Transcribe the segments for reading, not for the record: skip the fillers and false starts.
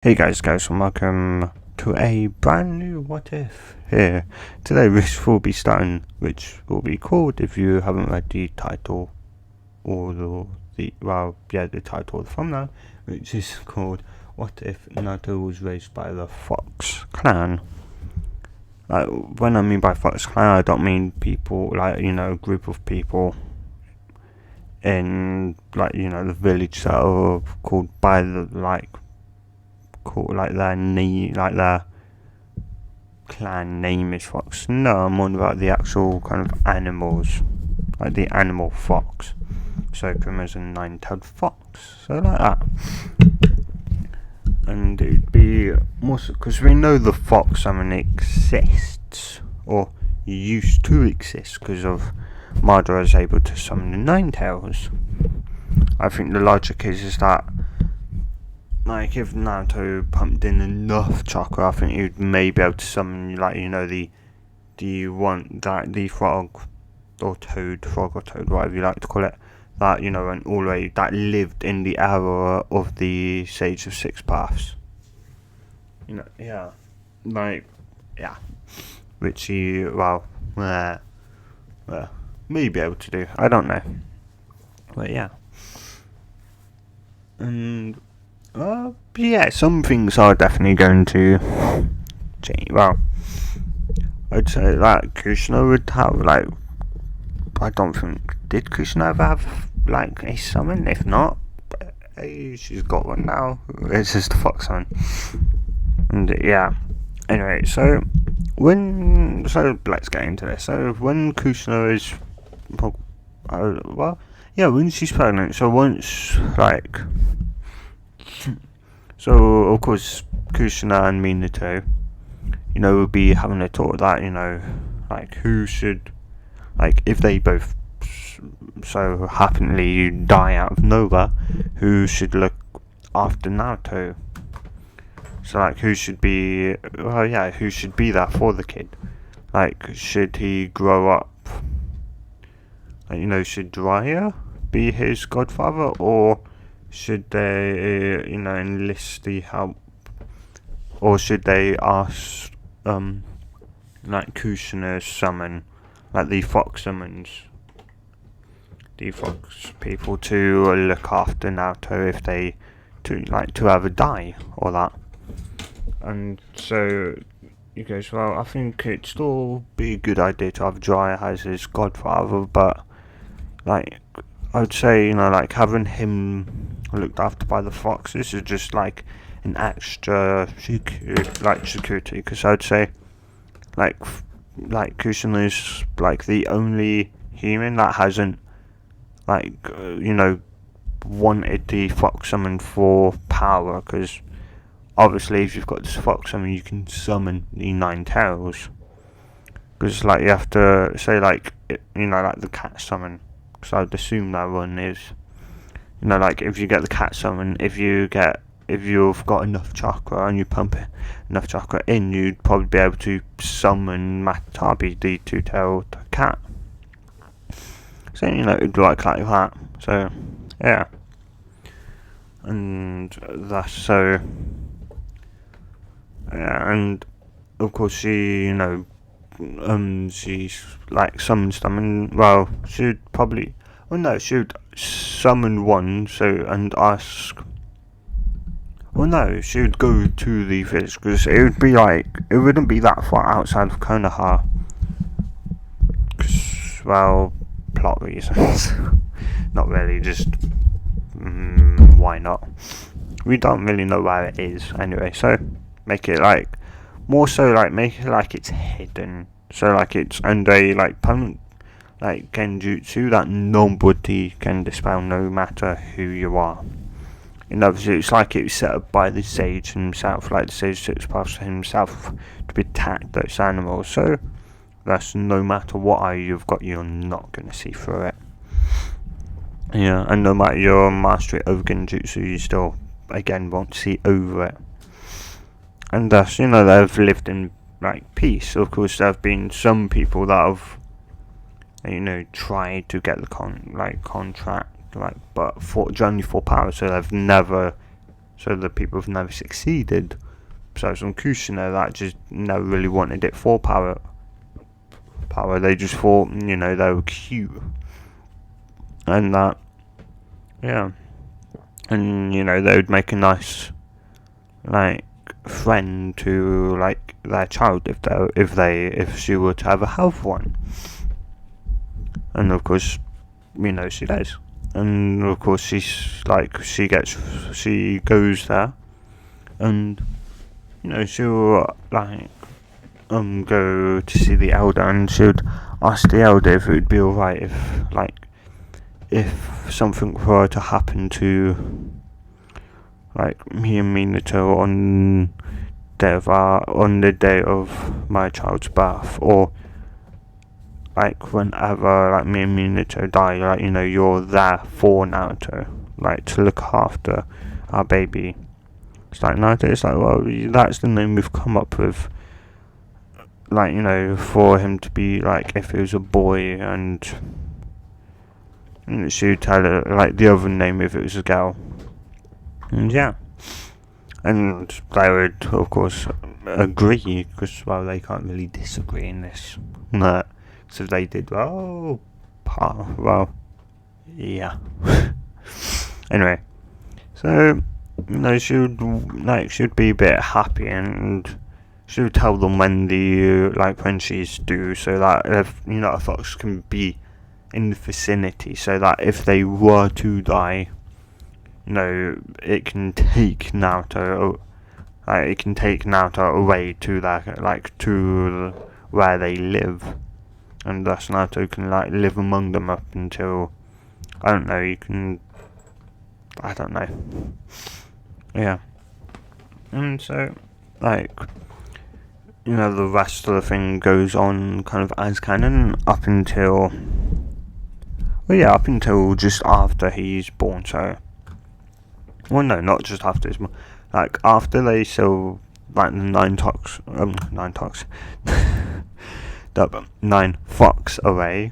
Hey guys, and welcome to a brand new What If here. Today, which will be called, if you haven't read the title or the title of the thumbnail, which is called What If Naruto Was Raised by the Fox Clan. Like, when I mean by Fox Clan, I don't mean people, a group of people in, the village that are called by their clan name is Fox. No, I'm on about the actual kind of animals, like the animal fox. So Prima's a nine-tailed fox, so like that. And it'd be more because we know the fox summon exists, or used to exist, because of Madara is able to summon the Nine-Tails. I think the logic is that, like, if Naruto pumped in enough chakra, I think he'd maybe be able to summon, the frog or toad, whatever you like to call it, that, went all the way, that lived in the era of the Sage of Six Paths. Which he, may be able to do. I don't know. But yeah. And some things are definitely going to change. Well, I'd say that Krishna would have, I don't think, did Krishna ever have, a summon? If not, hey, she's got one now. It's just the fox one. And yeah. Anyway, let's get into this. So, when Krishna is, when she's pregnant, so of course, Kushina and Minato, will be having a talk that, who should, if they both so happily die out of nowhere, who should look after Naruto? So, who should be, who should be there for the kid? Should he grow up, should Jiraiya be his godfather, or should they, enlist the help, or should they ask, Kushina's summon, the fox summons, the fox people to look after Naruto if they, to ever die, or that. And so, he goes, well, I think it'd still be a good idea to have Jiraiya as his godfather, but, I would say, having him looked after by the foxes is just, an extra security, because I'd say, Kushina is, the only human that hasn't, wanted the fox summon for power, because obviously if you've got this fox summon, you can summon the Nine Tails, because, you have to say, the cat summon. So I'd assume that one is, if you get the cat summon, if you've got enough chakra and you pump enough chakra in, you'd probably be able to summon Matabi, the two-tailed cat. So, it'd be like that. So, yeah. And that's so, yeah, and of course she, she's summons them, and she'd probably, she'd summon one, and ask, she'd go to the village, because it would be it wouldn't be that far outside of Konoha, because, plot reasons. Not really, just, why not? We don't really know where it is, anyway, so make it, more so, make it it's hidden, so, it's under, permanent, genjutsu that nobody can dispel, no matter who you are. Obviously, it's it was set up by the sage himself, the Sage Six Paths himself, to protect those animals, so that's no matter what eye you've got, you're not going to see through it. Yeah, and no matter your mastery of genjutsu, you still, again, won't see over it. And thus, they've lived in, peace. Of course, there have been some people that have, tried to get the contract, but only for power, so they've never so the people have never succeeded. So some Kushina that just never really wanted it for power. They just thought, they were cute. And that, yeah. And, they would make a nice, friend to, their child if she were to ever have one. And of course, she does. And of course, she goes there, and she'll go to see the elder, and she would ask the elder if it would be alright if something were to happen to me and Minato on the day of my child's birth, or whenever me and Minato die, you're there for Naruto, to look after our baby. It's Naruto, it's well, that's the name we've come up with, for him to be, if he was a boy, and she would tell her, the other name if it was a girl. And yeah. And they would, of course, agree, because, they can't really disagree in this. So they did, yeah. Anyway, so, she would be a bit happy, and she would tell them when when she's due, so that if, a fox can be in the vicinity, so that if they were to die, it can take Naruto, away to their, to where they live, and thus Naruto can, live among them up until, I don't know, yeah. And so, the rest of the thing goes on kind of as canon up until just after he's born, so, well, no, not just after he's born, after they the 9 fox away,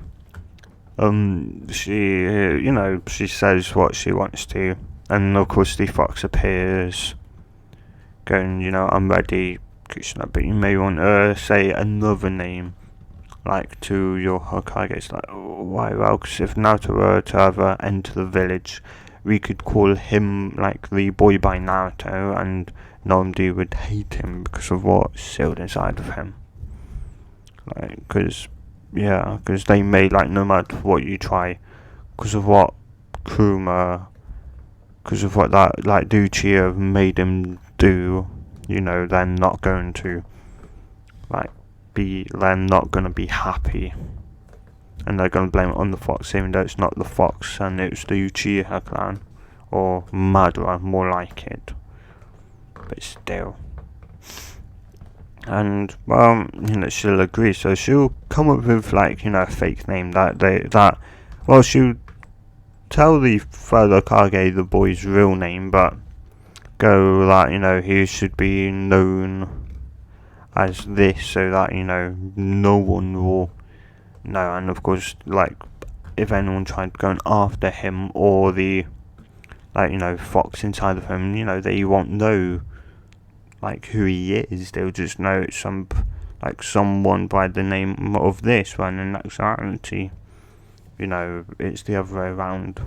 she says what she wants to, and of course the fox appears, going, I'm ready, Kushina, but you may want to say another name, to your Hokage. It's why? Well, because if Naruto were to ever enter the village, we could call him, the boy by Naruto, and nobody would hate him because of what's sealed inside of him. Because they may, no matter what you try, because of what Kuruma, because of what that, Duchiya made him do, they're not going to, they're not going to be happy. And they're going to blame it on the fox, even though it's not the fox, and it's the Uchiha clan, or Madara, more like it. But still. And, she'll agree, so she'll come up with, a fake name she'll tell the third Hokage the boy's real name, but go that, he should be known as this, so that, no one will know, and of course, if anyone tried going after him, or the, fox inside of him, they won't know, who he is, they'll just know it's someone by the name of this, when in actuality, it's the other way around.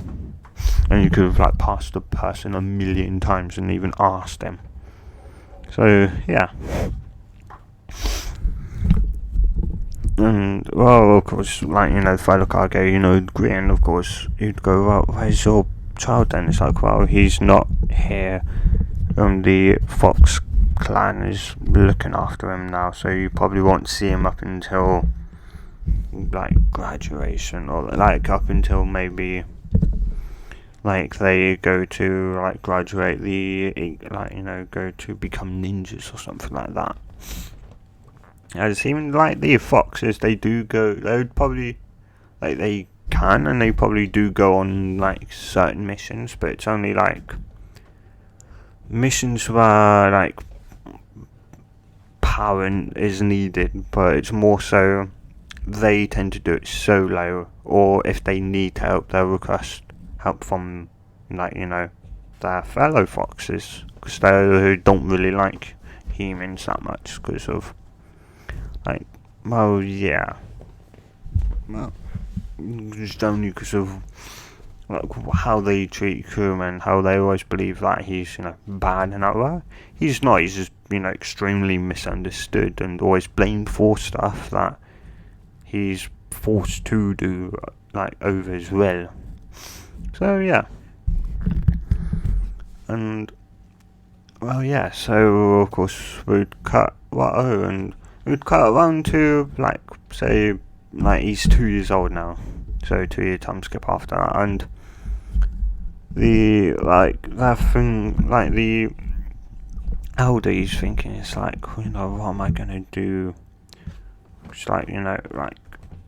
And you could have passed the person 1,000,000 times and even asked them. So yeah. And of course, the fellow Kage, agree, and of course you'd go, well, where's your child then? It's well, he's not here. The Fox clan is looking after him now, so you probably won't see him up until graduation, or up until maybe they go to graduate go to become ninjas or something like that. As even the foxes, they do go, they would probably they can, and they probably do go on certain missions, but it's only missions where power is needed, but it's more so they tend to do it solo, or if they need help, they'll request help from their fellow foxes, because they don't really like humans that much, because of, like, well, yeah, well, just only because of like how they treat Kuma and how they always believe that he's, bad and that way. He's not. He's just, extremely misunderstood and always blamed for stuff that he's forced to do, like, over his will. So yeah, and well, yeah. So of course we'd cut and we'd cut around to, like, say, like, he's 2 years old now. So 2 year time skip after that, and that thing, like, the elder, he's thinking, it's like, what am I gonna do? It's like,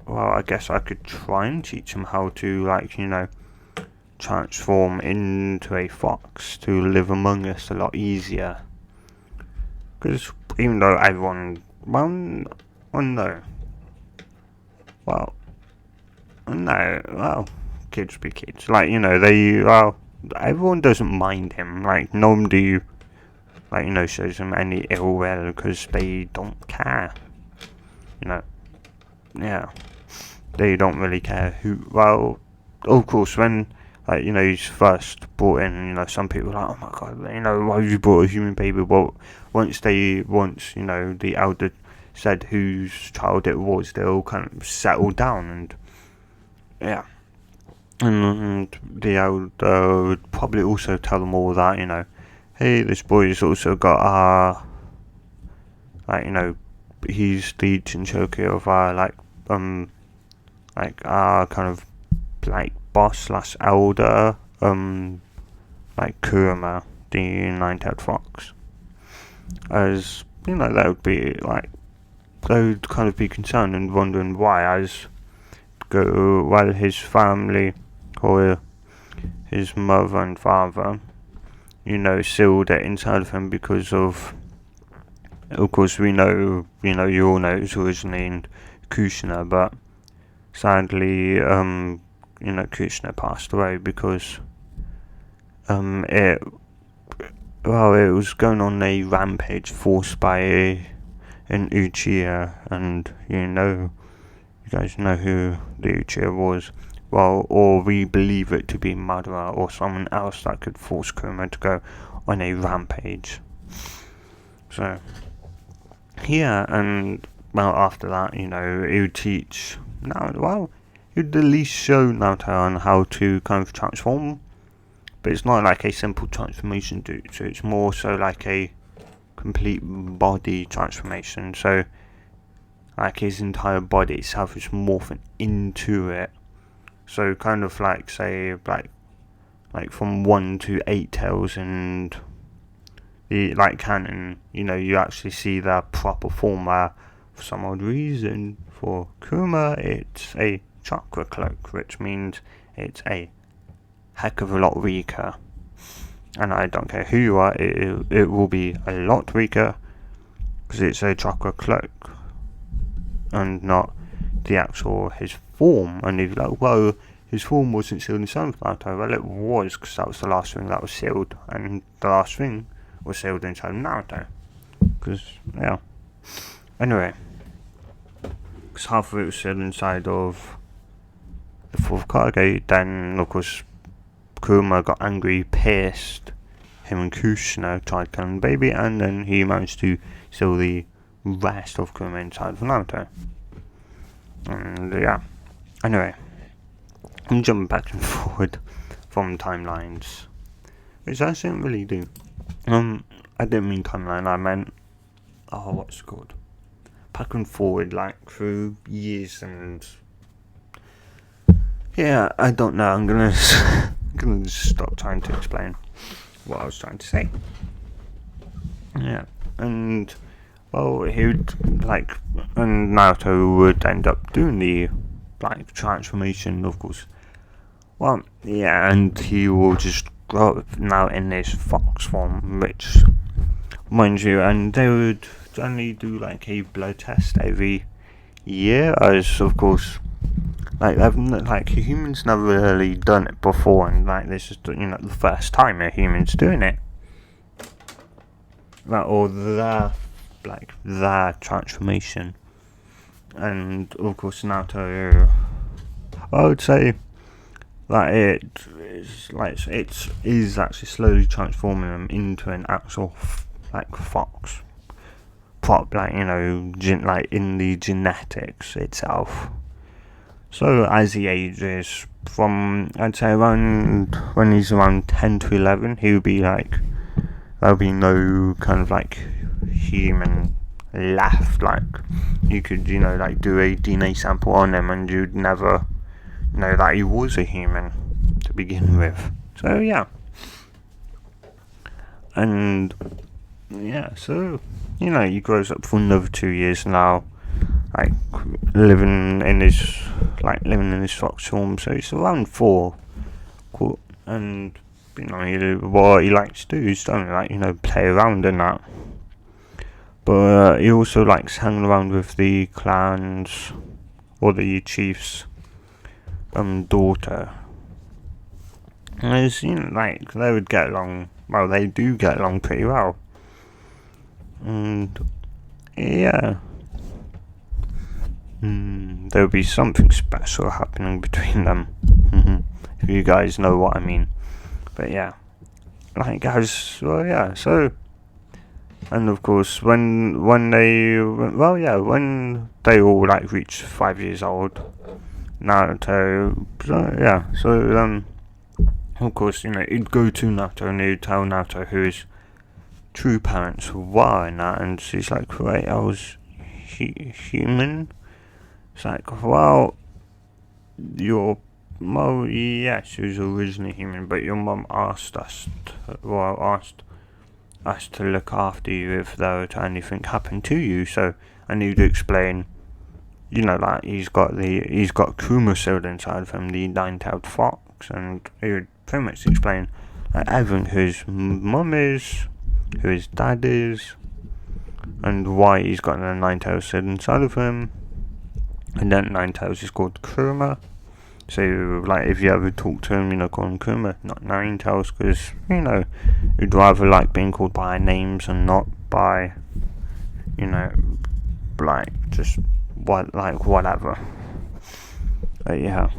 well, I guess I could try and teach him how to, like, transform into a fox to live among us a lot easier. Because even though everyone, no, kids be kids. Like, everyone doesn't mind him. Like, nobody, like, shows him any ill will because they don't care. Yeah. They don't really care who, well, of course, when, like, he's first brought in, some people are like, oh my god, why have you brought a human baby? Well, once the elder said whose child it was, they all kind of settled down, and yeah. And the elder would probably also tell them all that, hey, this boy's also got he's the Chinchoku of our, our kind of, like, boss slash elder, like, Kurama, the nine-tailed fox. As, that would be, like, they would kind of be concerned and wondering why, while his family, or his mother and father, sealed it inside of him because of course, we know, you all know it was named Kushina, but sadly, Kushina passed away because, it was going on a rampage forced by an Uchiha, and, you guys know who the Uchiha was. Well, or we believe it to be Madara or someone else that could force Kuma to go on a rampage. So, yeah, and, well, after that, he would teach, he'd at least show Naruto on how to kind of transform, but it's not like a simple transformation, dude, so it's more so like a complete body transformation, so, like, his entire body itself is morphing into it. So kind of like, say, like from 1 to 8 tails, and the, like, canon, you actually see the proper form where, for some odd reason, for Kuma, it's a chakra cloak, which means it's a heck of a lot weaker. And I don't care who you are, it will be a lot weaker, because it's a chakra cloak, and not the actual, his form. And if you're like, well, his form wasn't sealed inside of Naruto. Well, it was, because that was the last thing that was sealed, and the last thing was sealed inside of Naruto. Because, yeah. Anyway, because half of it was sealed inside of the fourth Kage, then, of course, Kuma got angry, pissed, him and Kushina tried killing the baby, and then he managed to seal the rest of Kuma inside of Naruto. And yeah, anyway, I'm jumping back and forward from timelines, which I shouldn't really do. I didn't mean timeline, I meant, what's it called? Back and forward, like, through years, and yeah, I don't know, I'm gonna just stop trying to explain what I was trying to say. Yeah, and, well, he would, and Naruto would end up doing the, transformation, of course. Well, yeah, and he will just grow up now in this fox form, which, mind you, and they would generally do, a blood test every year, as, of course, Like like humans never really done it before, and like this is the first time a human's doing it. Like or their transformation, and of course Naruto. I would say that it is actually slowly transforming them into an actual like fox prop, like like in the genetics itself. So as he ages, from I'd say around when he's around 10 to 11, he'll be like there'll be no kind of like human left. Like you could like do a DNA sample on him and you'd never know that he was a human to begin with. So yeah, and yeah, so he grows up for another 2 years now, like living in his fox form. So it's around 4, and what he likes to do is play around and that. But he also likes hanging around with the clans or the chief's daughter. And it's, like they would get along. Well, they do get along pretty well. And yeah, there would be something special happening between them. If you guys know what I mean. But yeah, like guys, well yeah. So, and of course when they all like reach 5 years old, Naruto, so of course he'd go to Naruto and he'd tell Naruto who his true parents were and that, and she's like, wait, I was human? It's like, well, your mum, yeah, she was originally human, but your mum asked us to look after you if there were to anything happen to you. So I need to explain, like he's got Kuma sealed inside of him, the nine-tailed fox, and he would pretty much explain like everything, who his mum is, who his dad is, and why he's got the nine-tails sealed inside of him. And then nine-tails is called Kuma. So, like, if you ever talk to him, call him Kuma, not Nine-Tails, because, you'd rather like being called by names and not by, like, just, whatever. But, yeah.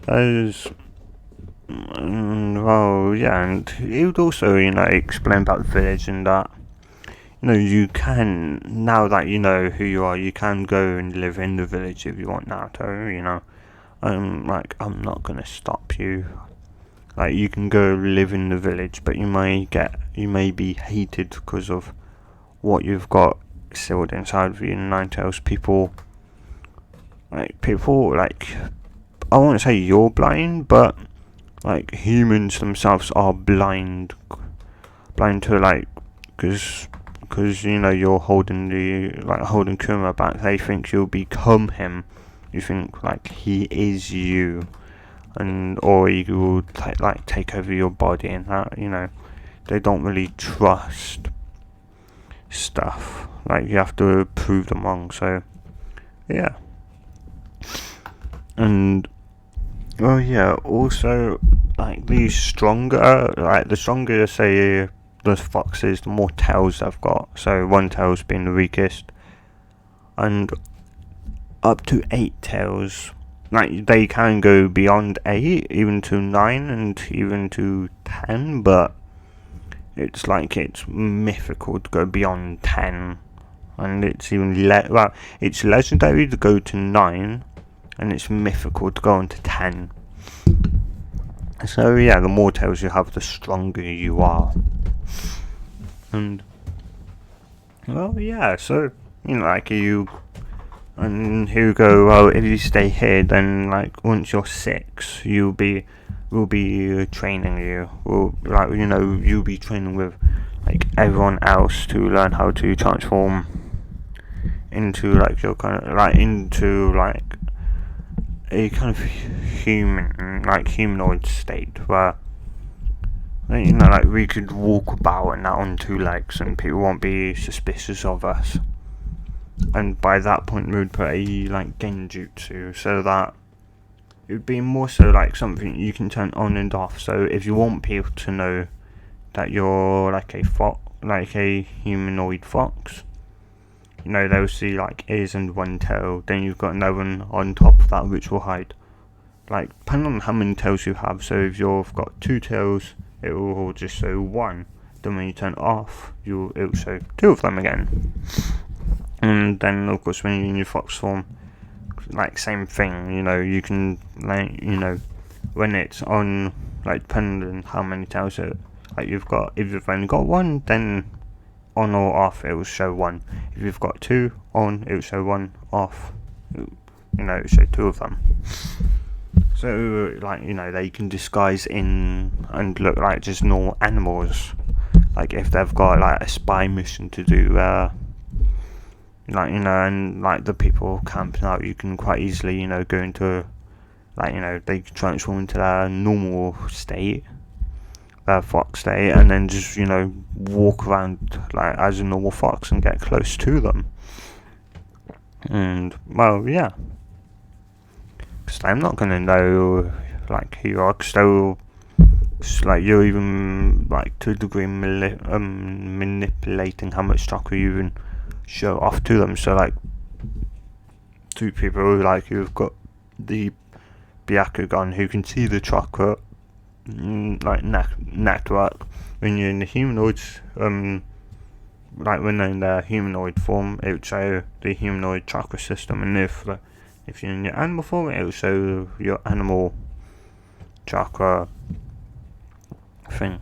And he would also, explain about the village and that, you can, now that you know who you are, you can go and live in the village if you want, Naruto, I'm not gonna stop you. Like, you can go live in the village, but you may be hated because of what you've got sealed inside of you. Nine-Tails people, I won't say you're blind, but, like, humans themselves are blind to, because you're holding Kuma back. They think you'll become him. You think like he is you, or he will take over your body and that. They don't really trust stuff. Like, you have to prove them wrong. So yeah, and also like the stronger say the foxes, the more tails they've got. So one tail's being the weakest, and up to 8 tails. Like, they can go beyond 8, even to 9, and even to 10, but it's mythical to go beyond 10, and it's even it's legendary to go to 9, and it's mythical to go on to 10. So yeah, the more tails you have, the stronger you are. And so and you go, well, if you stay here, then once you're 6, we'll be training you. You'll be training with everyone else to learn how to transform into your into a kind of humanoid state where we could walk about and that on 2 legs and people won't be suspicious of us. and by that point we would put a like genjutsu, so that it would be more so like something you can turn on and off. So if you want people to know that you're like a fox, like a humanoid fox, they'll see like ears and one tail. Then you've got another one on top of that which will hide. Like depending on how many tails you have. So if you've got 2 tails, it will just show 1. Then when you turn it off, it will show 2 of them again. And then of course when you're in your fox form, like same thing. You can when it's on, like depending on how many tails you've got. If you've only got 1, then on or off it will show 1. If you've got 2 on, it will show 1 off. It will show 2 of them. So they can disguise in and look like just normal animals. Like if they've got like a spy mission to do, and like the people camping out, you can quite easily go into they can transform into their normal state, their fox state, and then just walk around like as a normal fox and get close to them. And well, yeah, because I'm not gonna know like who you are, because like you're even like to a degree manipulating how much chakra you even show off to them. So like 2 people like you've got the Byakugan who can see the chakra like network. When you're in the humanoids, like when they're in their humanoid form, it would show the humanoid chakra system, and if you're in your animal form, it will show your animal chakra thing,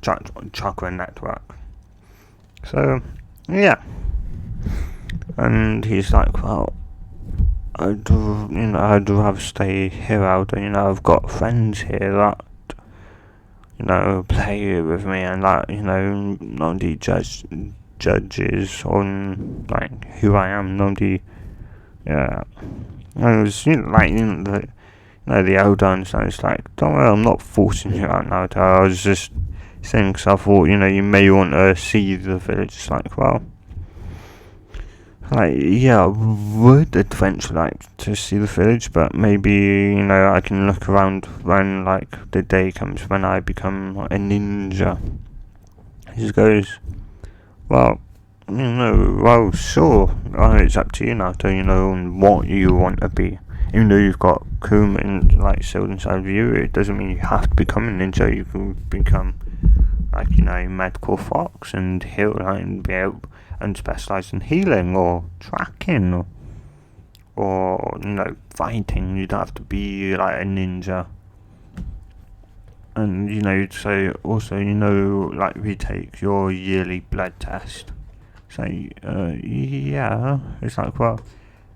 chakra network. So yeah, and he's like, well, I'd rather stay here out. I've got friends here that play with me, and that nobody judges on like who I am. Nobody, yeah. And it was the elder understands, like, don't worry, I'm not forcing you out now. I was just saying, because I thought you may want to see the village. It's like, well, like, yeah, I would eventually like to see the village, but maybe I can look around when like the day comes when I become a ninja. He just goes, well, well, sure, it's up to you now to and what you want to be. Even though you've got Kuma and like sealed inside of you, it doesn't mean you have to become a ninja. You can become like a medical fox and heal and be able and specialise in healing or tracking or fighting. You don't have to be like a ninja. And so also like we take your yearly blood test. So yeah, it's like, well,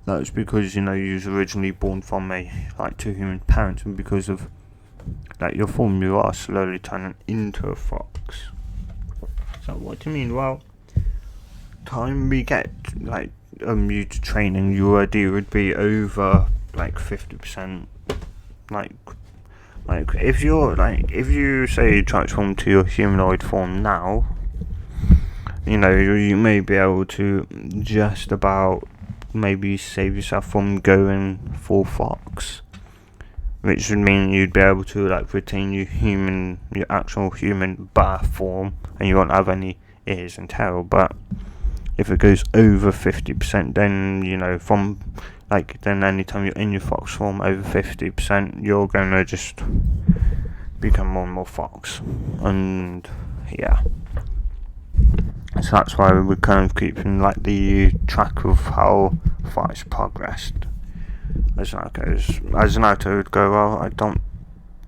that's because you was originally born from like 2 human parents, and because of like your form, you are slowly turning into a fox. So what do you mean? Well, time we get like you to training, your idea would be over like 50%. Like if you say transform to your humanoid form now, you may be able to just about maybe save yourself from going full fox, which would mean you'd be able to like retain your actual human birth form, and you won't have any ears and tail. But if it goes over 50%, then from then anytime you're in your fox form over 50%, you're gonna just become more and more fox. And yeah, so that's why we're kind of keeping like the track of how far it's progressed. As Naruto would go, well, I don't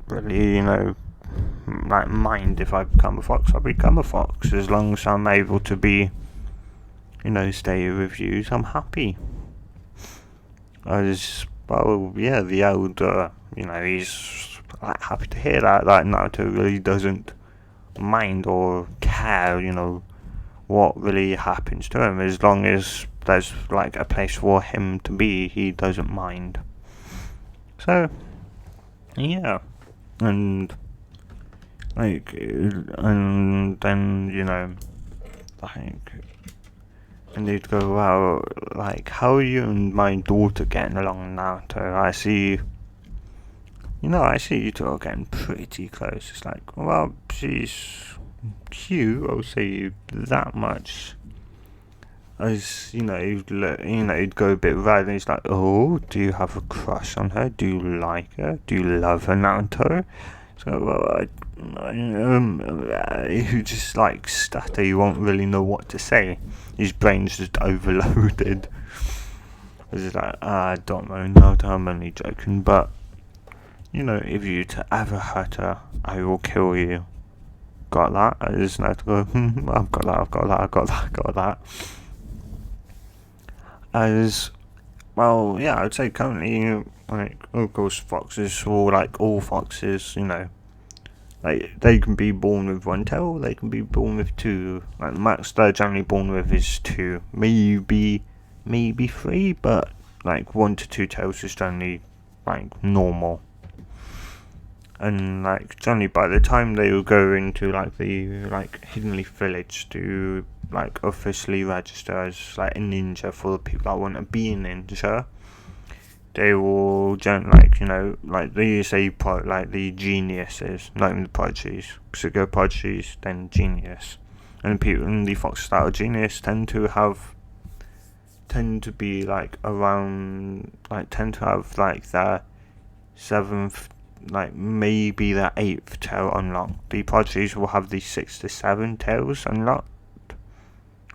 really like mind if I become a fox. I'll become a fox as long as I'm able to be stay with you. I'm happy. The elder, he's like happy to hear that. Like Naruto really doesn't mind or care, what really happens to him, as long as there's like a place for him to be. He doesn't mind. So yeah, and then like And they'd go, well, like, how are you and my daughter getting along now? So I see, I see you two are getting pretty close. It's like, well, she's cute, I'll say that much. As he'd go a bit red, and he's like, "Oh, do you have a crush on her? Do you like her? Do you love her, Naruto?" So, well, he just like stutter. You won't really know what to say. His brain's just overloaded. It's like, I don't know, Naruto. I'm only joking, but if you to ever hurt her, I will kill you. Got that? I just have to go. I've got that. I've got that. I've got that. I've got that. As well, yeah, I'd say currently, like, of course, foxes, or like all foxes, like, they can be born with one tail, they can be born with two. Like, the max they're generally born with is two, maybe three, but like 1 to 2 tails is generally like normal. And like generally by the time they will go into like the like Hidden Leaf Village to like officially register as like a ninja for the people that want to be a ninja, they will like they say like the geniuses, not even the prodigies, because they go prodigies then genius, and people in the foxes that are genius tend to be like around like tend to have like their 7th, like maybe their 8th tail unlocked. The prodigies will have the 6 to 7 tails unlocked.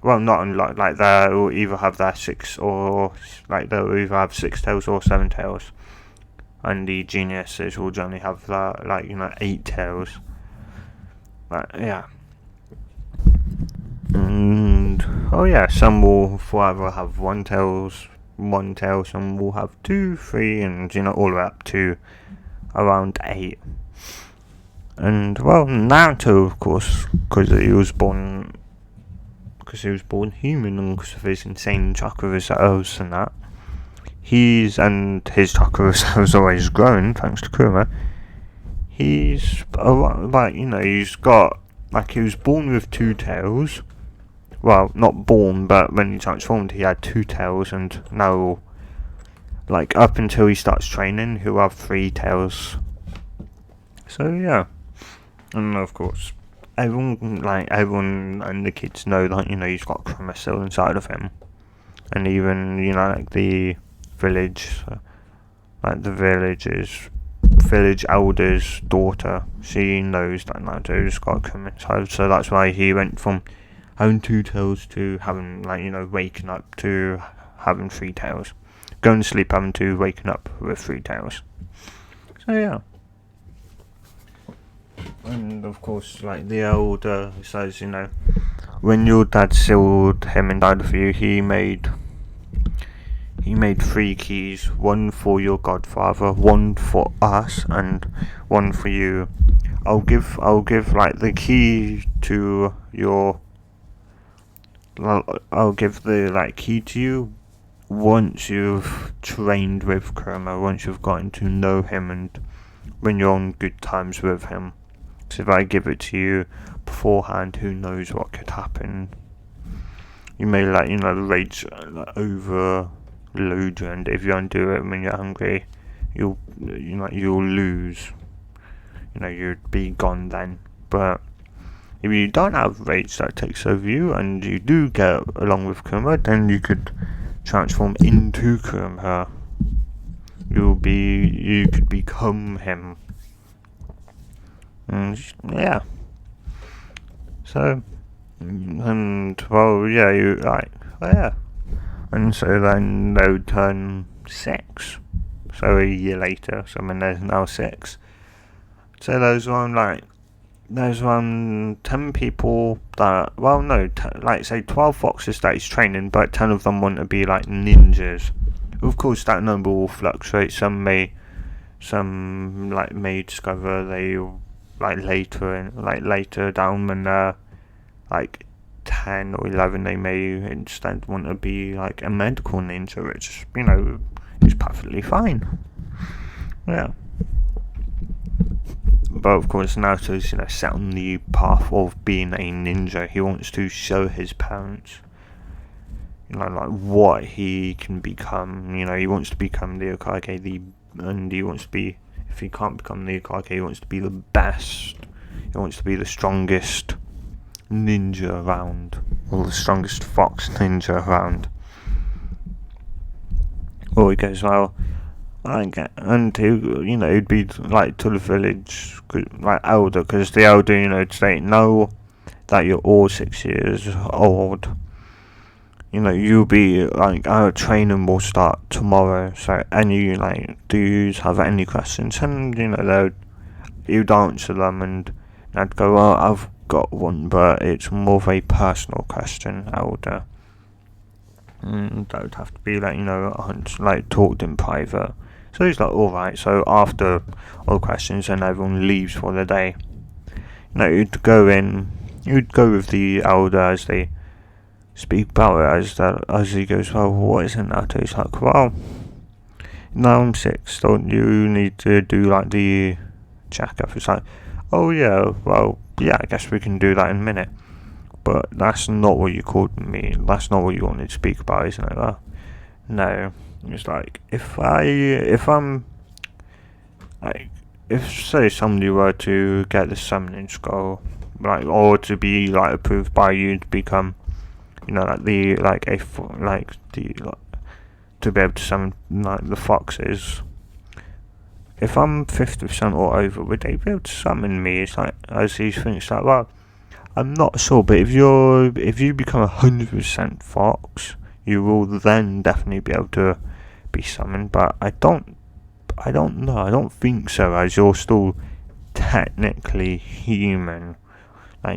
Well, not unlocked, like they'll either have their 6 or like they'll either have 6 tails or 7 tails. And the geniuses will generally have that, like, 8 tails. But yeah. And oh yeah, some will forever have one tail, some will have 2, 3, and all the way up to around 8. And well, Naruto, of course, because he was born human, and because of his insane chakra reserves and that, his chakra reserves always grown thanks to Kurama. He's he's got, like, he was born with 2 tails. Well, not born, but when he transformed, he had 2 tails, and now, like, up until he starts training, he'll have 3 tails. So yeah, and of course, everyone and the kids know that he's got Kurama still inside of him, and even like the village, like the village elder's daughter, she knows that Naruto's got Kurama inside, so that's why he went from having 2 tails to having waking up to having 3 tails, going to sleep having to waking up with 3 tails. So yeah. And of course, like, the elder says, when your dad sealed him and died for you, he made 3 keys, 1 for your godfather, 1 for us, and 1 for you. I'll give like the key to your. I'll give the key to you once you've trained with Kurama, once you've gotten to know him, and when you're on good terms with him. So if I give it to you beforehand, who knows what could happen? You may the rage overload you, and if you don't do it when you're hungry, you'll lose. You'd be gone then. But if you don't have rage that takes over you, and you do get along with Kurama, then you could transform into Kurama. You could become him. And yeah. So, and well, yeah, and so then they would turn 6. So a year later, so there's now 6. So there's around 10 people that, say 12 foxes that he's training, but 10 of them want to be like ninjas. Of course, that number will fluctuate. Some may discover they later down when they're 10 or 11, they may instead want to be like a medical ninja, which is perfectly fine. Yeah. But of course, Naruto's set on the path of being a ninja. He wants to show his parents like what he can become. He wants to become the Hokage, and he wants to be. If he can't become the Hokage, he wants to be the best. He wants to be the strongest ninja around, or the strongest fox ninja around. Or he goes, well, and he'd be like to the village, like elder, because the elder, they know that you're all 6 years old. You'll be like, our training will start tomorrow, so any do you have any questions? And you'd answer them, and I'd go, well, I've got one, but it's more of a personal question, elder. And that would have to be talked in private. So he's like, alright. So after all questions, and everyone leaves for the day, you'd go with the elder as they speak about it, as he goes, well, what is it, Naruto? He's like, well, now I'm 6, don't you need to do the checkup? It's like, oh yeah, well, yeah, I guess we can do that in a minute. But that's not what you called me. That's not what you wanted to speak about, isn't it? Well, no. It's like, if say somebody were to get the summoning scroll, or to be approved by you to become, to be able to summon the foxes. If I'm 50% or over, would they be able to summon me? It's like, as he thinks that, well, I'm not sure, but if you become 100% fox, you will then definitely be able to be summoned. But I don't know. I don't think so, as you're still technically human.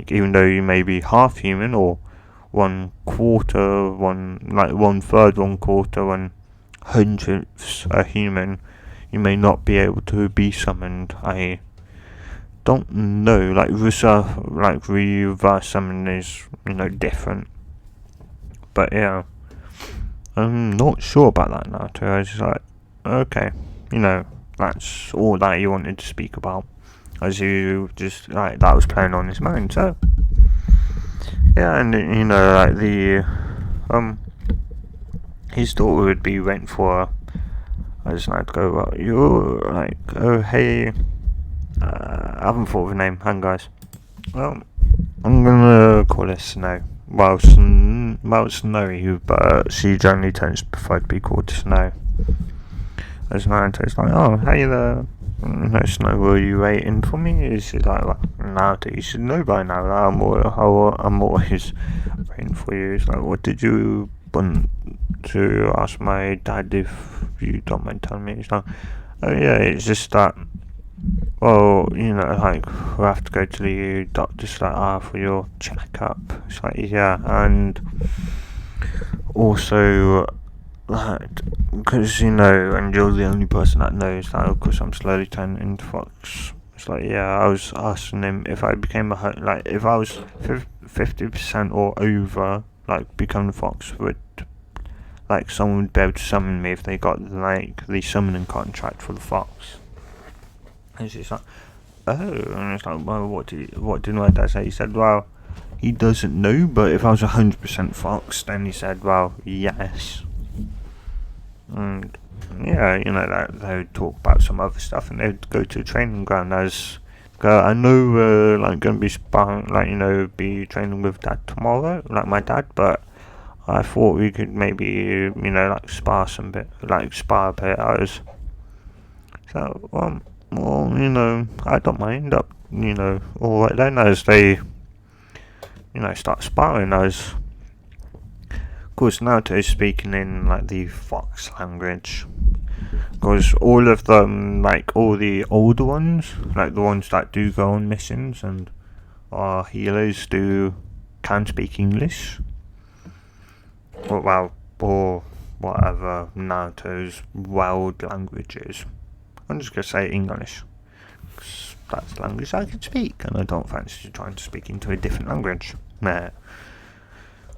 Even though you may be half human, or 1/4, one third, 1/4, 1/100ths a human, you may not be able to be summoned. I don't know. Reverse summon is different. But yeah, I'm not sure about that now. I was just like, okay, that's all that you wanted to speak about, as you just that was playing on his mind. So yeah, and his daughter would be waiting for her. I just like to go, well, you're oh hey, I haven't thought of a name. Hang guys. Well, I'm gonna call her Snow. Well, Snowy, but she generally tends to prefer to be called Snow. As Naruto's like, oh, hey there. No, Snow, were you waiting for me? She's like, well, Naruto, you should know by now that I'm always waiting for you. It's like, what did you want to ask my dad, if you don't mind telling me? It's like, oh yeah, it's just that, well, we have to go to the doctor for your checkup. It's like, yeah, and also that, because and you're the only person that knows that, of course I'm slowly turning into fox. It's like, yeah, I was asking him if I became if I was 50% or over, become the fox, would someone would be able to summon me if they got the summoning contract for the fox. And she's like, oh, and it's like, well, what did my dad say? He said, well, he doesn't know, but if I was 100% fox, then he said, well, yes. And yeah, that they would talk about some other stuff, and they'd go to the training ground. I know we're going to be sparring, be training with Dad tomorrow, my dad, but I thought we could maybe, spar a bit. I was, so, well, I don't mind. Alright then, as they, start sparring. As, of course, Naruto's speaking in the fox language, because all of them, all the older ones, the ones that do go on missions and are healers, can speak English. Or whatever Naruto's world language is. I'm just going to say English, because that's the language I can speak, and I don't fancy trying to speak into a different language. Nah.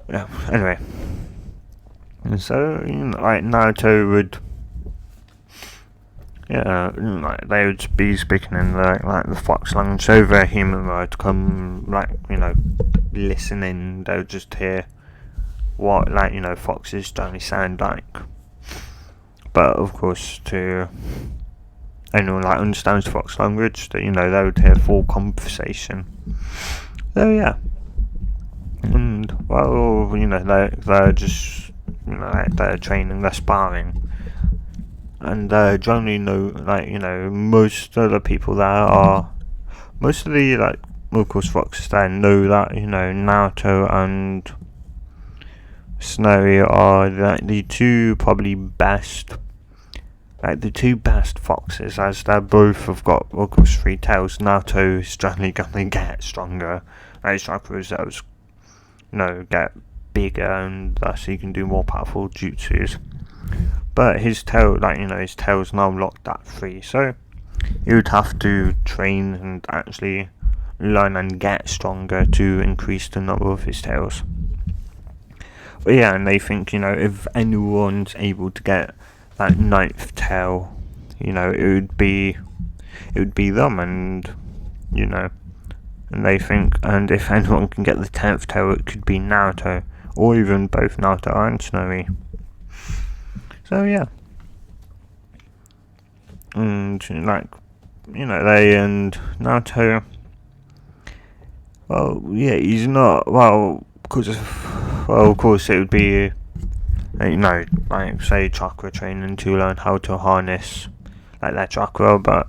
Yeah, anyway. And so, Naruto would, they would be speaking in the fox language, so their human would come, listening, they would just hear what, like, you know, foxes generally sound like. But of course, to anyone like understands fox language, that, you know, they would hear full conversation. So yeah, and well, you know, they're just, you know, like, they're training, they're sparring, and generally know, like, you know, most of the people there are, most of the, like, of course, foxes there know that, you know, Naruto and Snowy are like the two probably best, like the two best foxes, as they both have got, of course, 3 tails. Naruto is generally gonna get stronger, like his chakras, those, you know, get bigger, and thus he can do more powerful jutsus. But his tail, like, you know, his tail's now locked at 3, so he would have to train and actually learn and get stronger to increase the number of his tails. But yeah, and they think, you know, if anyone's able to get that 9th tail, you know, it would be them, and, you know, and they think, and if anyone can get the 10th tail, it could be Naruto, or even both Naruto and Snowy. So yeah, and, like, you know, they and Naruto, well, yeah, he's not, well, because of course it would be, you know, like, say, chakra training to learn how to harness, like, their chakra, but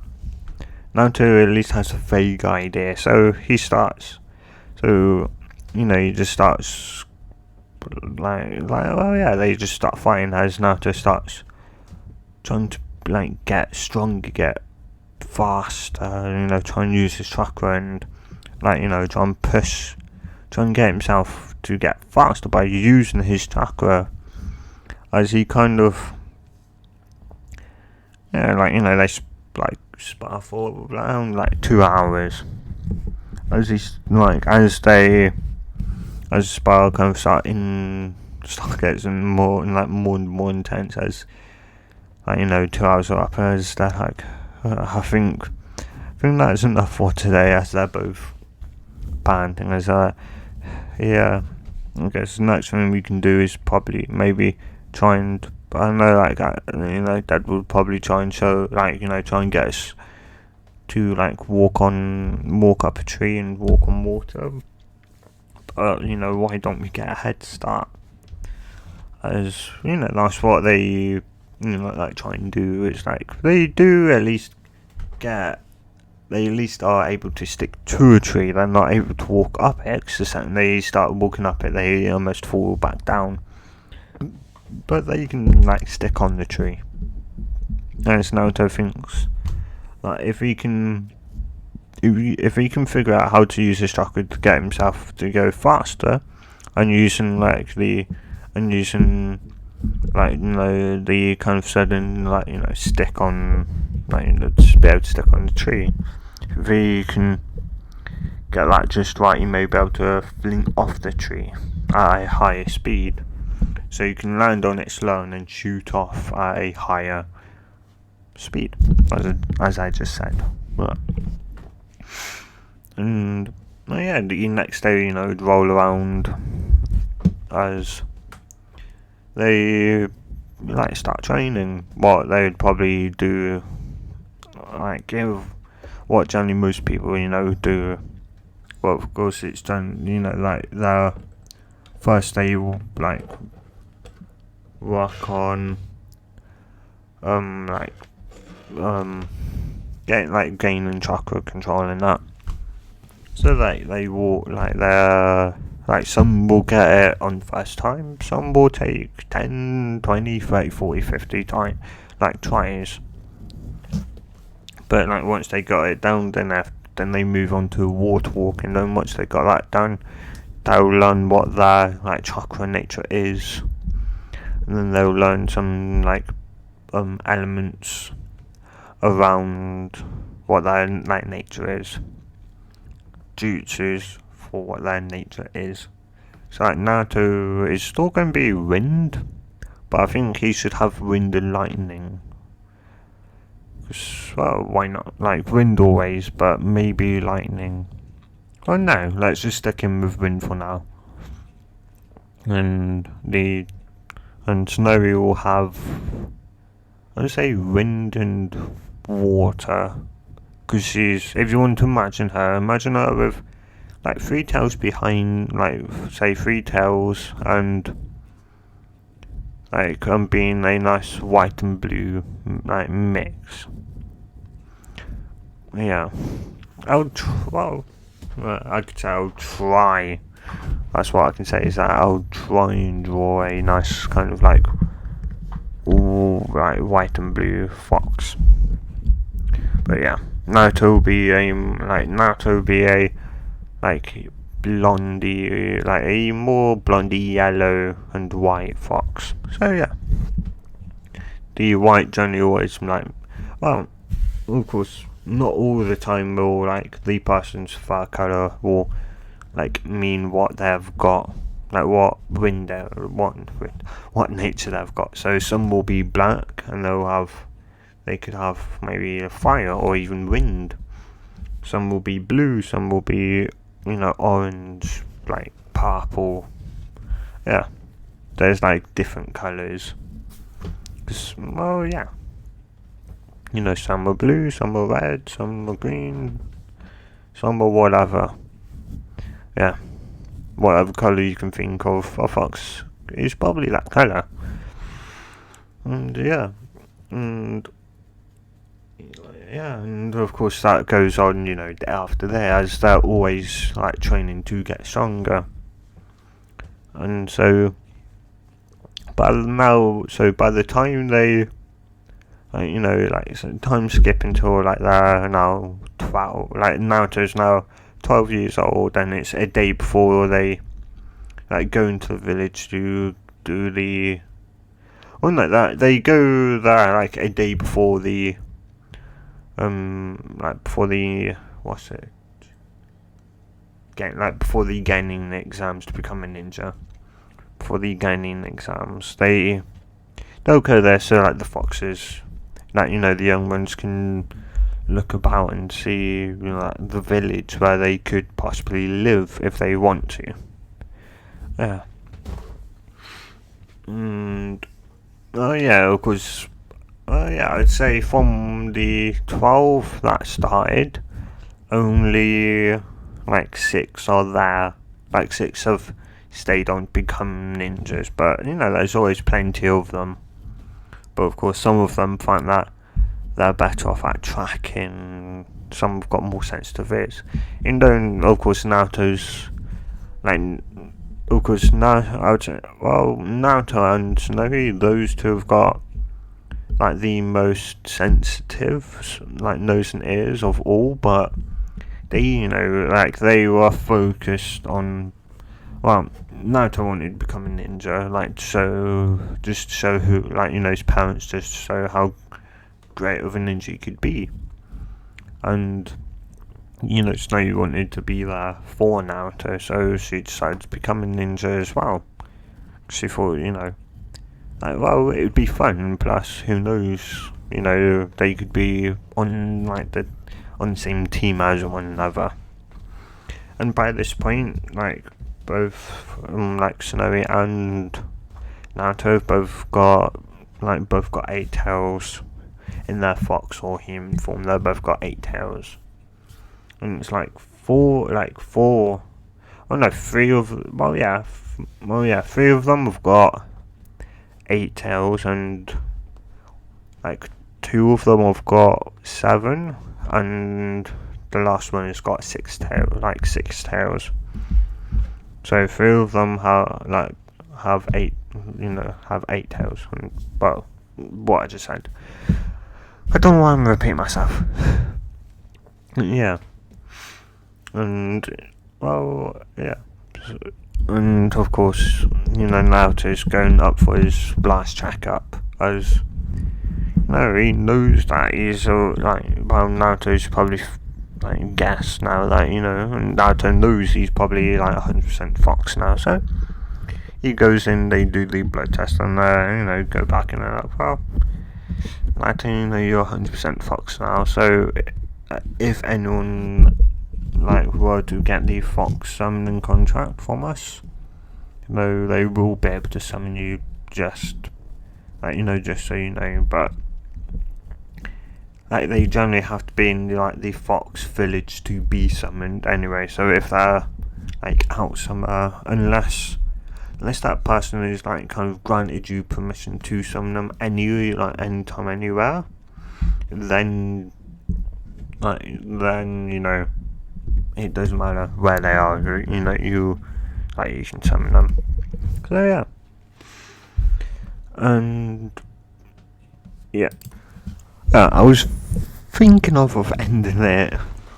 Naruto at least has a vague idea, so he starts, so, you know, he just starts, like, well, yeah, they just start fighting as Naruto starts trying to, like, get stronger, get faster, you know, try and use his chakra, and, like, you know, try and get himself to get faster by using his chakra, as he kind of, yeah, like, you know, they like spar for around like 2 hours, as he's like, as spar kind of start getting more and like more and more intense, as, like, you know, 2 hours are up, as they're like, I think that's enough for today, as they're both panting, as yeah, I guess the next thing we can do is probably maybe try and, I don't know, like, you know, Dad would probably try and show, like, you know, try and get us to, like, walk up a tree and walk on water. But, you know, why don't we get a head start? As, you know, that's what they, you know, like, try and do. It's like, they do at least are able to stick to a tree. They're not able to walk up it, because the second they start walking up it, they almost fall back down. But they can, like, stick on the tree. And Naruto thinks, like, if he can figure out how to use his chakra to get himself to go faster, and using, like, you know, the kind of sudden, like, you know, stick on, like, you know, just be able to stick on the tree. If he can get that just right, he may be able to fling off the tree at a higher speed, so you can land on it slow and then shoot off at a higher speed, as I just said. But, and, well, yeah, the next day, you know, would roll around as they, like, start training. What they would probably do, like, give what generally most people, you know, do. Well, of course, it's done, you know, like, their first they will, like, work on, gaining chakra control and that. So they will, like, like, some will get it on first time, some will take 10, 20, 30, 40, 50 time, like, tries. But, like, once they got it down, then they move on to water walking, and once they got that done, they'll learn what their, like, chakra nature is. And then they'll learn some, like, elements around what their, like, nature is. Jutsus for what their nature is. So, like, Naruto is still going to be wind, but I think he should have wind and lightning. Well, why not? Like, wind always, but maybe lightning. Oh no, let's just stick him with wind for now. and Snowy will have, I would say, wind and water, because if you want to imagine her with like three tails behind, like say three tails, and like being a nice white and blue like mix. Yeah, I could say I'll try. That's what I can say, is that I'll try and draw a nice kind of like white and blue fox. But yeah, Naruto will be a like blondie, like a more blondie yellow and white fox. So yeah, the white generally always like, well, of course, not all the time will like the person's fur color will like mean what they've got, like what what nature they've got. So some will be black and they could have maybe a fire or even wind. Some will be blue, some will be, orange, like purple. Yeah, there's like different colours. Well, yeah. Some are blue, some are red, some are green, some are whatever. Yeah, whatever colour you can think of, a fox is probably that colour. And and of course that goes on, after there, as they're always like training to get stronger. And so, by the time they, time skip until like they're now 12, like Naruto's now 12 years old, and it's a day before they like go into the village to do the, like that, they go there like a day before the before the before the gaining the exams to become a ninja. Before the gaining exams, they'll go there so like the foxes, like the young ones can look about and see like the village where they could possibly live if they want to. Yeah. And of course. I'd say from the 12 that started, only like 6 are there. Like 6 have stayed on to become ninjas, but there's always plenty of them. But of course, some of them find that they're better off at tracking. Some have got more sensitive ears. Of course, Naruto's Naruto and Tsunade, those two have got like the most sensitive like nose and ears of all, but they they were focused on, well, Naruto wanted to become a ninja, just to show who, his parents, just to show how great of a ninja he could be. And Tsunade wanted to be there for Naruto, so she decided to become a ninja as well. She thought, it would be fun. Plus, who knows? They could be on the same team as one another. And by this point, both Tsunade and Naruto both got 8 tails in their fox or human form. They both got 8 tails, and it's four. Oh no, 3 of three of them have got 8 tails, and 2 of them have got 7, and the last one has got 6 tails. So 3 of them have 8 tails. But what I just said, I don't know why I'm repeating myself. Yeah. And and of course, Naruto's going up for his last checkup, as he knows that he's Naruto's probably guess now that and Naruto knows he's probably 100% fox now, so he goes in, they do the blood test, and go back and they're like, well, Naruto, you're 100% fox now, so if anyone were to get the fox summoning contract from us, they will be able to summon you, just just so you know. But like they generally have to be in the fox village to be summoned anyway. So if they're like out somewhere, unless that person is like kind of granted you permission to summon them anytime, anywhere, then it doesn't matter where they are. You can summon them. So yeah, and yeah, I was thinking of ending it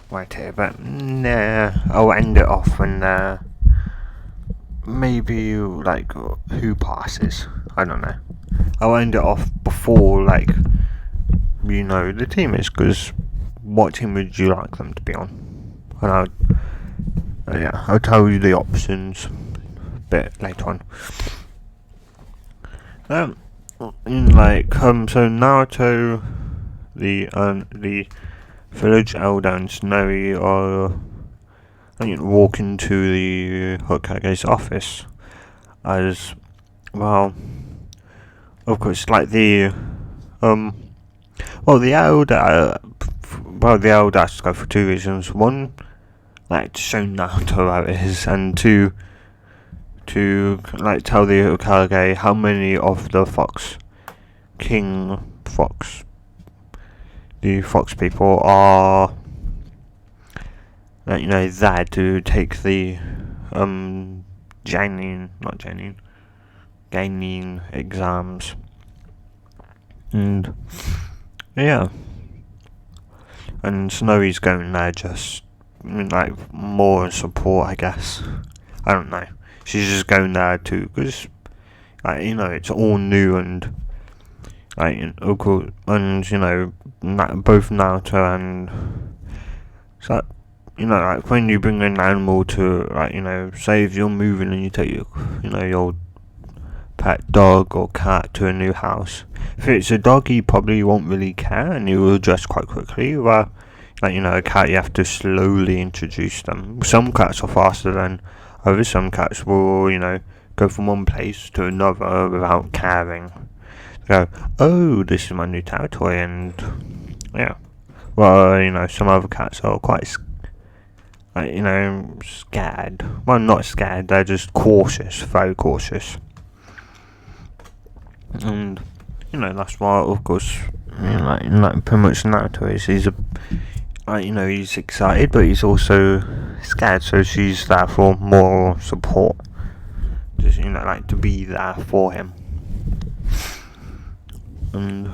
right here, but nah, I'll end it off when maybe who passes. I don't know. I'll end it off before the team is, because what team would you like them to be on? And I'll tell you the options a bit later on. So Naruto, the village elder, and Snowy are walk into the Hokage's office, as well. Of course, the elder has to go for two reasons. One, to show Naruto how it is, and two, to tell the Hokage how many of the the fox people are there to take the gaining exams. And yeah, and Snowy's going there just more support, I guess. I don't know. She's just going there too, because it's all new, and of course, and both Naruto and when you bring an animal to say if you're moving and you take your pet dog or cat to a new house. If it's a dog, you probably won't really care, and you will adjust quite quickly. Well, a cat, you have to slowly introduce them. Some cats are faster than others. Some cats will go from one place to another without caring. They go, oh, this is my new territory, and yeah. Well, some other cats are quite scared. Well, not scared, they're just cautious, very cautious. And that's why, of course, pretty much Naruto is. He's excited, but he's also scared. So she's there for moral support, just to be there for him. And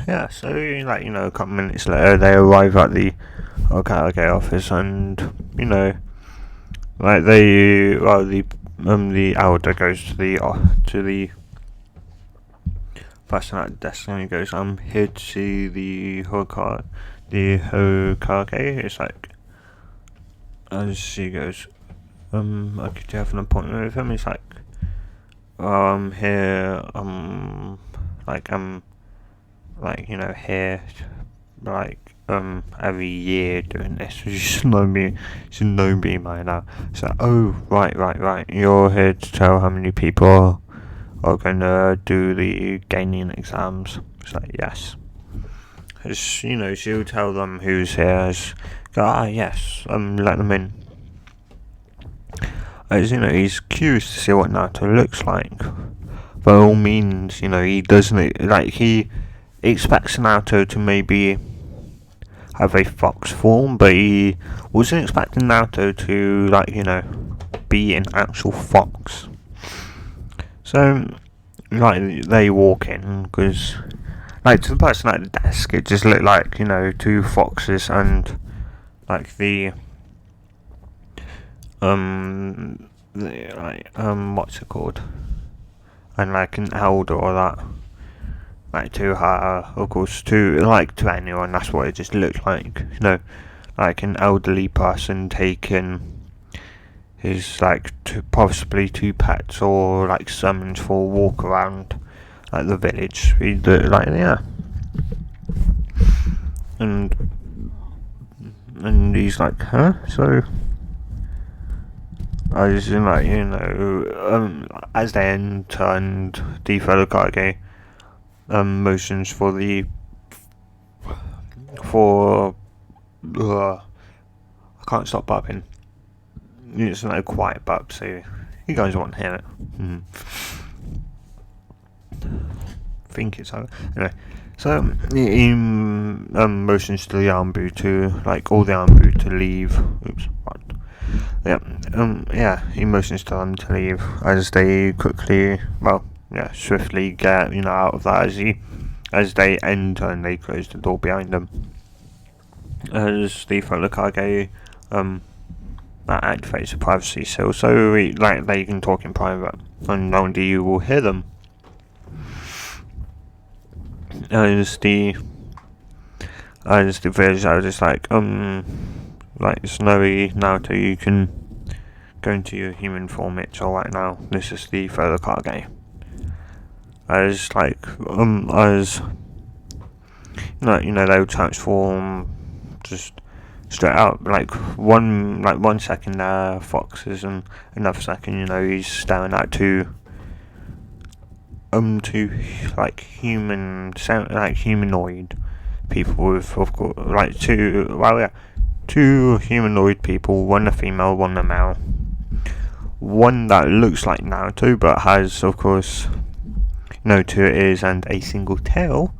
yeah, so a couple minutes later, they arrive at the Hokage office, and the elder goes to the person at the desk, and he goes, I'm here to see the Hokage. It's as she goes, could you have an appointment with him? He's like, I'm here, here, every year doing this. You should know me by now. So, oh, right, you're here to tell how many people are gonna do the gaining exams. It's like, yes. She'll tell them who's here. Yes, let them in. He's curious to see what Naruto looks like. By all means, he doesn't, he expects Naruto to maybe have a fox form, but he wasn't expecting Naruto to, be an actual fox. So, they walk in, because, to the person at the desk, it just looked like, two foxes and, what's it called? And, an elder or that. To her, of course, to anyone, that's what it just looked like. An elderly person taking his, possibly two pets, or, summons for a walk around, the village. Yeah. And he's like, huh? So, As in, like, as they enter and the fellow Kage motions for I can't stop burping. It's not a quiet burp, so you guys won't hear it. Think it's over. Anyway, so he motions to the Anbu to, like, all the Anbu to leave. Oops, what? He motions to them to leave as they quickly, swiftly get, out of that as they enter and they close the door behind them. As the fellow Kage, that activates the privacy seal, so they can talk in private, and only you will hear them. As the village are just like Snowy, Naruto, you can go into your human form. It's all right now. This is the fellow Kage. As they'll transform just straight out, like one second foxes, and another second he's staring at two humanoid people with, of course, like two humanoid people, one a female, one a male. One that looks like Naruto but has, of course, no two ears and a single tail,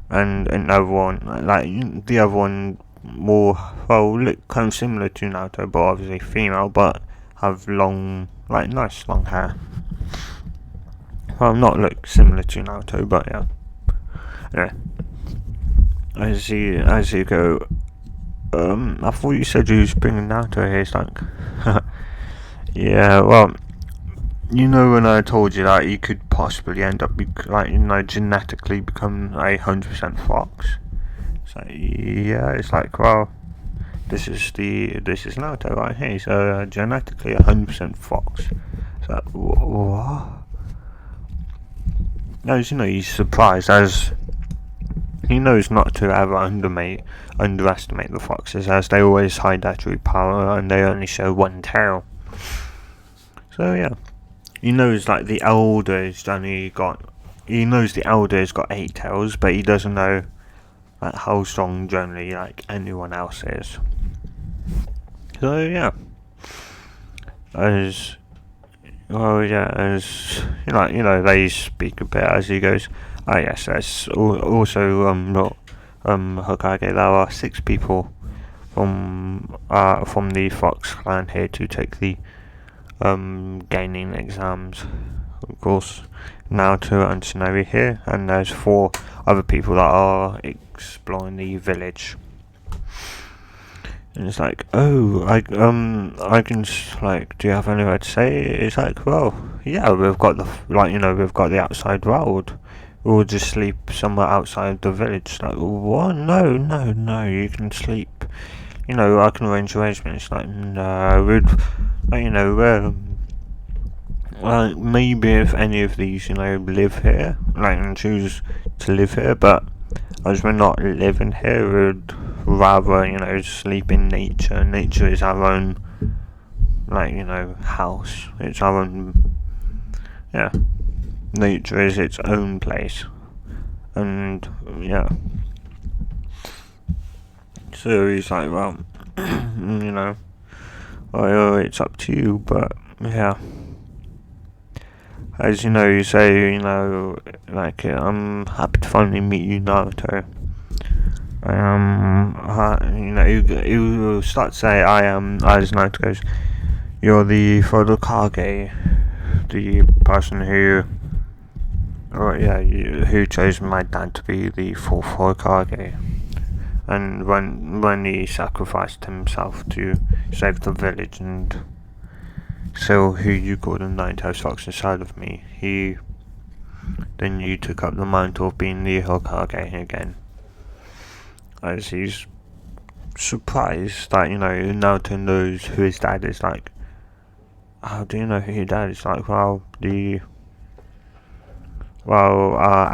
and another one, like the other one, look kind of similar to Naruto, but obviously female, but have long, nice long hair. Well, not look similar to Naruto, but yeah. Anyway, as you go, I thought you said you was bringing Naruto here. It's like, yeah, well, when I told you that you could possibly end up, genetically become 100% fox. So yeah, it's like, well, this is Naruto right here. So genetically 100% fox. So what? No, he's surprised, as he knows not to ever underestimate the foxes, as they always hide their true power and they only show one tail. So yeah, he knows the elder's got 8 tails, but he doesn't know how strong generally anyone else is. So yeah, as they speak a bit as he goes. Yes, there's also Hokage. There are 6 people from the Fox clan here to take the gaining exams. Of course, Naruto and Tsunade here, and there's 4 other people that are exploring the village. And it's like, oh, I can do you have anywhere to say? It's like, well, yeah, we've got the outside world. We'll just sleep somewhere outside the village. Like, what? No, you can sleep. I can arrange arrangements. Like, no, maybe if any of these, live here, and choose to live here, but as we're not living here, we'd rather, sleep in nature. Nature is our own, house. It's our own, yeah. Nature is its own place. And, yeah. So he's like, well, well, it's up to you, but, yeah. As you say, I'm happy to finally meet you, Naruto. You start to say, I am, as Naruto goes, you're the Kage, the person who chose my dad to be the 4th Hokage, and when he sacrificed himself to save the village and so who you call the 9-tailed fox inside of me, then you took up the mantle of being the Hokage again. As he's surprised that Naruto knows who his dad is. Like, how do you know who your dad is? Like, our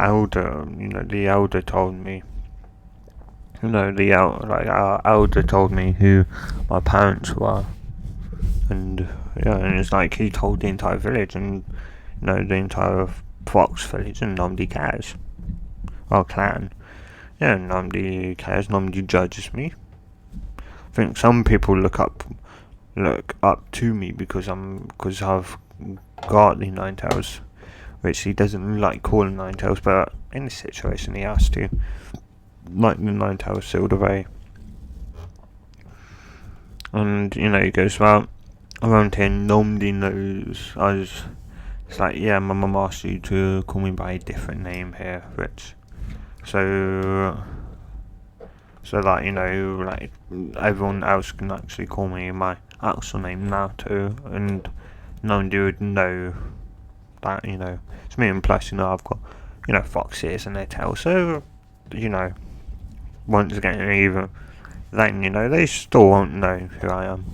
elder, the elder told me. Our elder told me who my parents were, And yeah, and it's like he told the entire village, and the entire Fox village, and nobody cares. Our clan. Yeah, nobody cares, nobody judges me. I think some people look up to me because I've got the Nine Tails, which he doesn't like calling Nine Tails, but in this situation he has to. Like the Nine Tails sealed away. And he goes, well, around here nobody knows. It's like, yeah, my mum asked you to call me by a different name here, Rich. So that, like, everyone else can actually call me my actual name Naruto, and nobody would know that, it's me, and plus, I've got, fox ears and their tail, so, once again, even then, they still won't know who I am.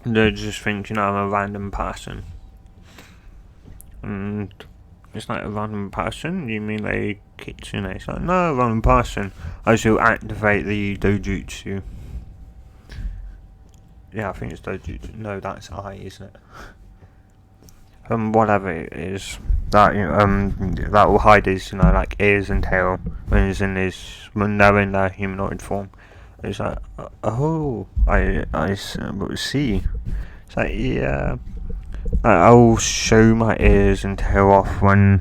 They just think, I'm a random person. And it's like, a random person? You mean they kicked you? It's like, no, a random person. I shall activate the dojutsu. Yeah, I think it's dojutsu. No, that's isn't it? Whatever it is, that that will hide his, like, ears and tail when they're in their humanoid form. It's like, oh, I see. It's like, yeah, I'll show my ears and tail off when,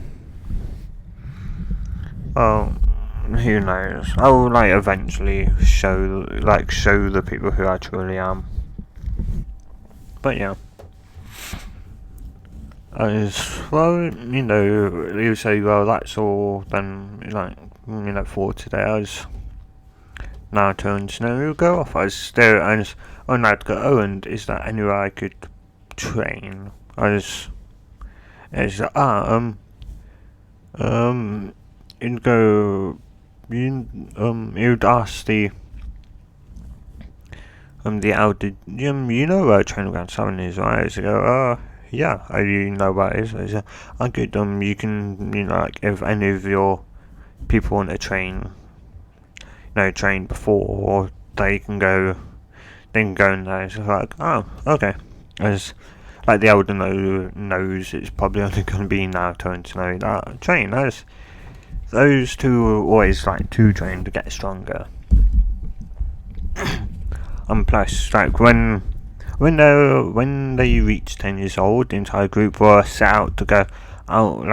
well, who knows? I'll, like, eventually show the people who I truly am. But yeah. Well, you say, well, that's all then, like, for today. I was now turned to Naruto off. I was there, and I'd go, and is there anywhere I could train? You'd go, you'd ask the elder, where Training Ground 7 is, right? So go, yeah, I know what it is. I could, you can, like, if any of your people want to train, train before, or they can go in there. It's like, oh, okay. As, like, the elder knows it's probably only going to be Naruto and to know that train. Those two are always, like, to train to get stronger. And plus, like, when they reach 10 years old, the entire group were set out to go out,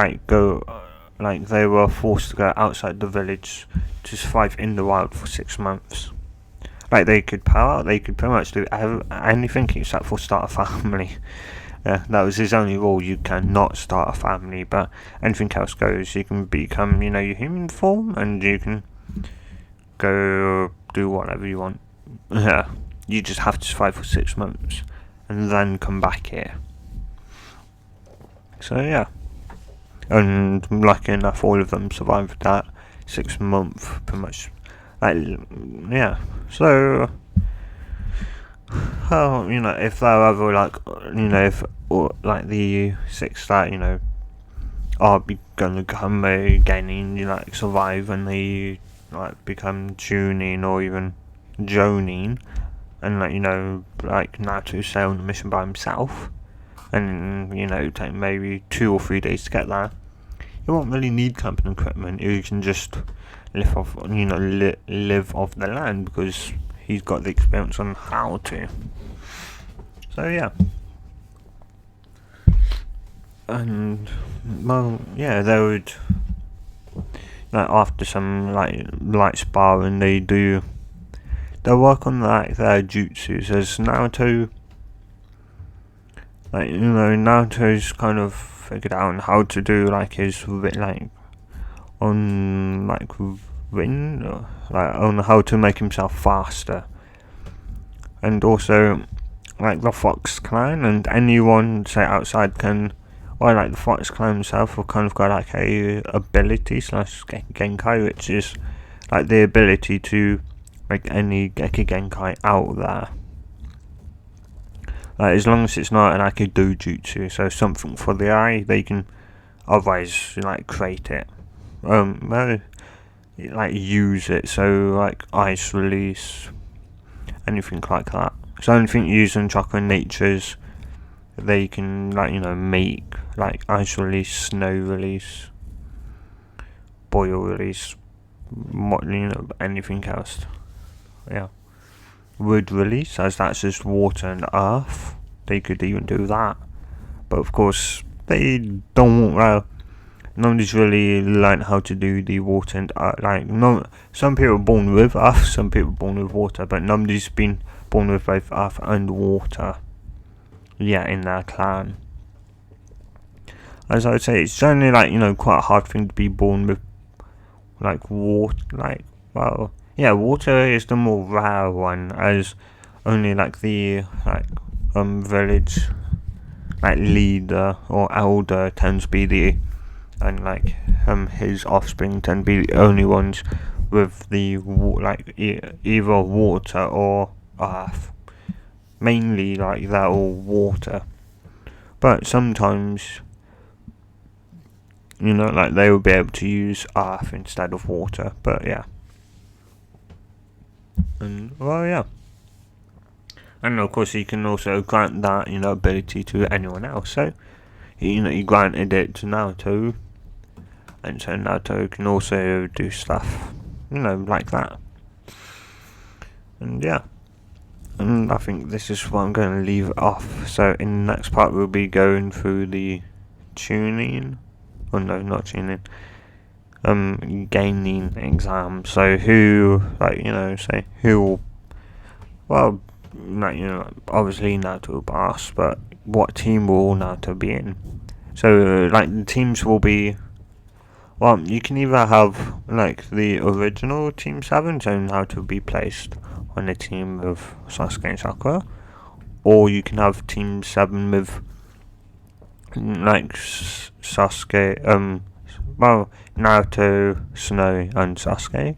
like they were forced to go outside the village to survive in the wild for 6 months. Like, they could power out, they could pretty much do anything except for start a family. Yeah, that was his only rule. You cannot start a family, but anything else goes. You can become, your human form, and you can go do whatever you want. Yeah. You just have to survive for 6 months and then come back here. So yeah. And lucky enough, all of them survived that 6 month, pretty much. Yeah. So, if they're ever, like, like the 6 that, are gonna come gaining, like, survive, and they, like, become Chunin or even Jonin, and, like Naruto sail on a mission by himself, and take maybe 2 or 3 days to get there. You won't really need camping equipment. You can just live off the land, because he's got the experience on how to. So yeah. And, well, yeah, they would, like, after some light sparring, they'll work on, like, their jutsus. As Naruto, like, Naruto's kind of figured out how to do, like, his, like, on, like, written, like, on how to make himself faster. And also, like, the Fox clan and anyone, say, outside can, or, like, the Fox clan himself will kind of got, like, a ability / Genkai, which is, like, the ability to make any Geki Genkai out there. Like, as long as it's not an Akidojutsu, so something for the eye, they can otherwise, like, create it. Well, like, use it, so, like, ice release, anything like that. Because I don't think using chocolate natures, they can, like, you know, make like ice release, snow release, boil release, you know, anything else. Yeah. Wood release, as that's just water and earth. They could even do that. But of course, they don't. Nobody's really learned how to do the water and like, no. Some people are born with earth, some people are born with water, but nobody's been born with both earth and water. Yeah, in their clan. As I would say, it's generally, like, you know, quite a hard thing to be born with, like, water. Like, well, yeah, water is the more rare one, as only like the village like leader or elder tends to be the, and like his offspring tend to be the only ones with the either water or earth. Mainly, like, they're all water, but sometimes, you know, like, they will be able to use earth instead of water. But yeah, and well, yeah. And of course, you can also grant that, you know, ability to anyone else. So, you know, you granted it to Naruto, and so Naruto can also do stuff, you know, like that. And yeah, and I think this is where I'm going to leave it off. So in the next part, we'll be going through the tuning. Oh no, not tuning. Gaining exam. So who, like, you know, say who, well, like, you know, obviously Naruto will pass, but what team will Naruto be in? So, like, the teams will be, well, you can either have, like, the original Team 7, so Naruto will be placed on the team of Sasuke and Sakura, or you can have Team 7 with, like, Sasuke, well, Naruto, Snow, and Sasuke,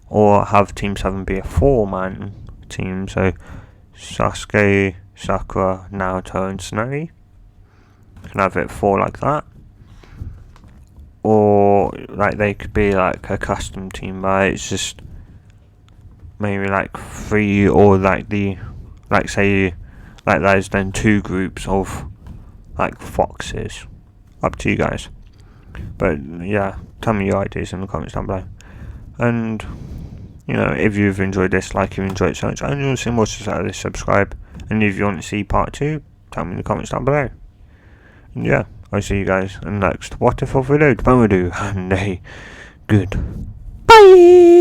or have Team 7 be a 4-man team, so Sasuke, Sakura, Naruto, and Snowy. You can have it 4 like that. Or, like, they could be like a custom team, right? It's just maybe like 3, or like say, like, there's then 2 groups of, like, foxes. Up to you guys. But yeah, tell me your ideas in the comments down below. And, you know, if you've enjoyed this, like, if you enjoyed it so much, and you want to see more, just subscribe. And if you want to see part 2, tell me in the comments down below. And yeah, I'll see you guys in the next What If video, and a good bye.